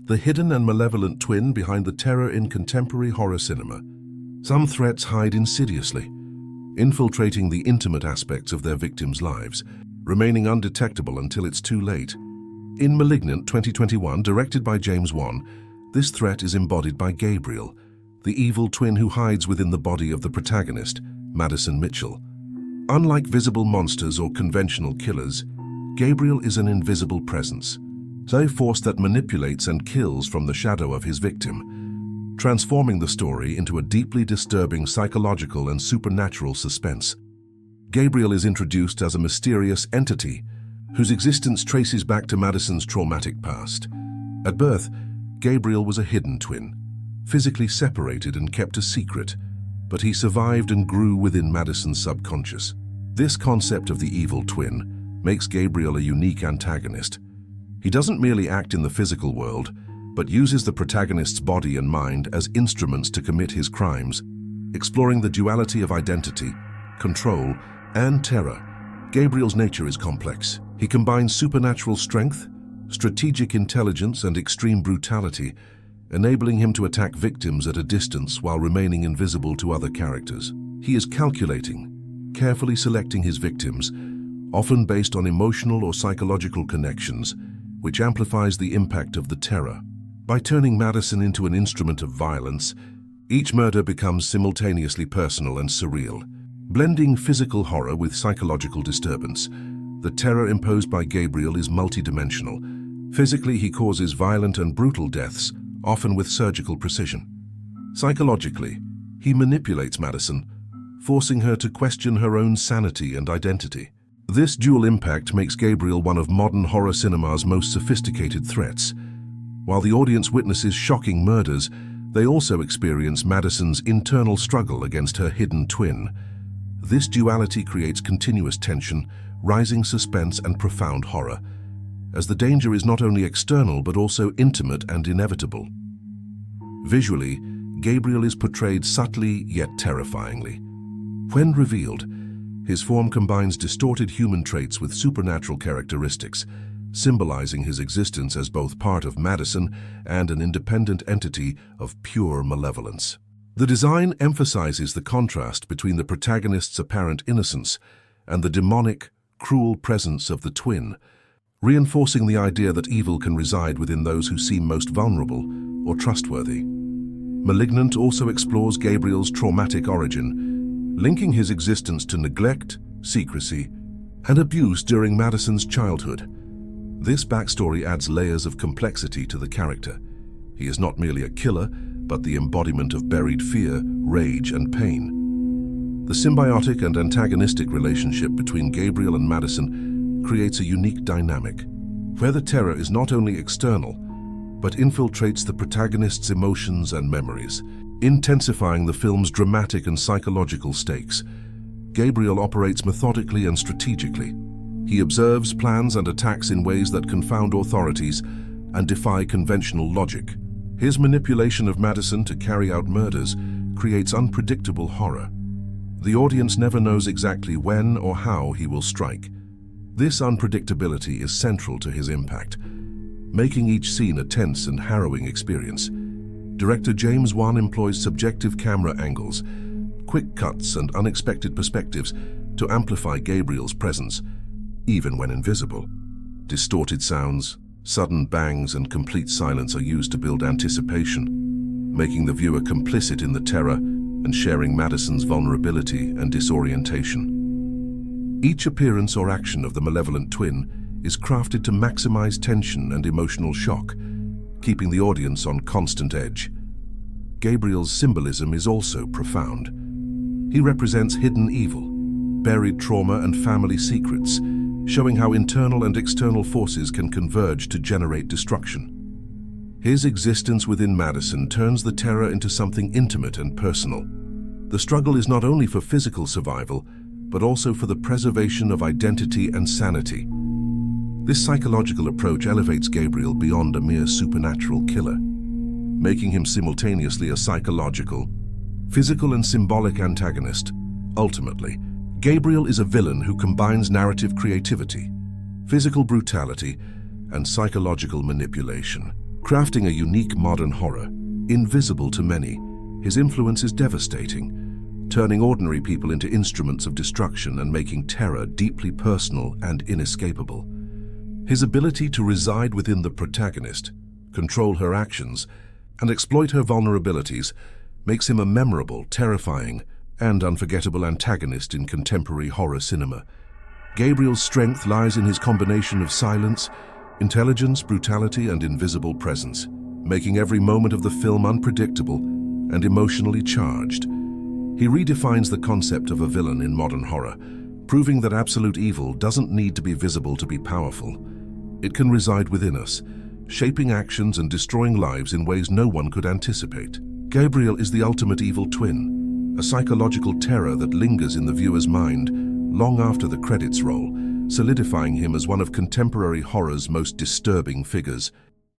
the hidden and malevolent twin behind the terror in contemporary horror cinema. Some threats hide insidiously, infiltrating the intimate aspects of their victims' lives, remaining undetectable until it's too late. In Maligno 2021, directed by James Wan, this threat is embodied by Gabriel, the evil twin who hides within the body of the protagonist, Madison Mitchell. Unlike visible monsters or conventional killers, Gabriel is an invisible presence, a force that manipulates and kills from the shadow of his victim, transforming the story into a deeply disturbing psychological and supernatural suspense. Gabriel is introduced as a mysterious entity whose existence traces back to Madison's traumatic past. At birth, Gabriel was a hidden twin, physically separated and kept a secret, but he survived and grew within Madison's subconscious. This concept of the evil twin makes Gabriel a unique antagonist. He doesn't merely act in the physical world, but uses the protagonist's body and mind as instruments to commit his crimes. Exploring the duality of identity, control, and terror, Gabriel's nature is complex. He combines supernatural strength, strategic intelligence, and extreme brutality, enabling him to attack victims at a distance while remaining invisible to other characters. He is calculating, carefully selecting his victims, often based on emotional or psychological connections, which amplifies the impact of the terror. By turning Madison into an instrument of violence, each murder becomes simultaneously personal and surreal. Blending physical horror with psychological disturbance, the terror imposed by Gabriel is multidimensional. Physically, he causes violent and brutal deaths, often with surgical precision. Psychologically, he manipulates Madison, forcing her to question her own sanity and identity. This dual impact makes Gabriel one of modern horror cinema's most sophisticated threats. While the audience witnesses shocking murders, they also experience Madison's internal struggle against her hidden twin. This duality creates continuous tension, rising suspense, and profound horror, as the danger is not only external but also intimate and inevitable. Visually, Gabriel is portrayed subtly yet terrifyingly. When revealed, his form combines distorted human traits with supernatural characteristics, symbolizing his existence as both part of Madison and an independent entity of pure malevolence. The design emphasizes the contrast between the protagonist's apparent innocence and the demonic, cruel presence of the twin, reinforcing the idea that evil can reside within those who seem most vulnerable or trustworthy. Malignant also explores Gabriel's traumatic origin, linking his existence to neglect, secrecy, and abuse during Madison's childhood. This backstory adds layers of complexity to the character. He is not merely a killer, but the embodiment of buried fear, rage, and pain. The symbiotic and antagonistic relationship between Gabriel and Madison creates a unique dynamic, where the terror is not only external, but infiltrates the protagonist's emotions and memories, intensifying the film's dramatic and psychological stakes. Gabriel operates methodically and strategically. He observes, plans, and attacks in ways that confound authorities and defy conventional logic. His manipulation of Madison to carry out murders creates unpredictable horror. The audience never knows exactly when or how he will strike. This unpredictability is central to his impact, making each scene a tense and harrowing experience. Director James Wan employs subjective camera angles, quick cuts, and unexpected perspectives to amplify Gabriel's presence, even when invisible. Distorted sounds, sudden bangs, and complete silence are used to build anticipation, making the viewer complicit in the terror and sharing Madison's vulnerability and disorientation. Each appearance or action of the malevolent twin is crafted to maximize tension and emotional shock, keeping the audience on constant edge. Gabriel's symbolism is also profound. He represents hidden evil, buried trauma, and family secrets, showing how internal and external forces can converge to generate destruction. His existence within Madison turns the terror into something intimate and personal. The struggle is not only for physical survival, but also for the preservation of identity and sanity. This psychological approach elevates Gabriel beyond a mere supernatural killer, making him simultaneously a psychological, physical, and symbolic antagonist. Ultimately, Gabriel is a villain who combines narrative creativity, physical brutality, and psychological manipulation. Crafting a unique modern horror, invisible to many, his influence is devastating, turning ordinary people into instruments of destruction and making terror deeply personal and inescapable. His ability to reside within the protagonist, control her actions, and exploit her vulnerabilities makes him a memorable, terrifying, and unforgettable antagonist in contemporary horror cinema. Gabriel's strength lies in his combination of silence, intelligence, brutality, and invisible presence, making every moment of the film unpredictable and emotionally charged. He redefines the concept of a villain in modern horror, proving that absolute evil doesn't need to be visible to be powerful. It can reside within us, shaping actions and destroying lives in ways no one could anticipate. Gabriel is the ultimate evil twin, a psychological terror that lingers in the viewer's mind long after the credits roll, solidifying him as one of contemporary horror's most disturbing figures.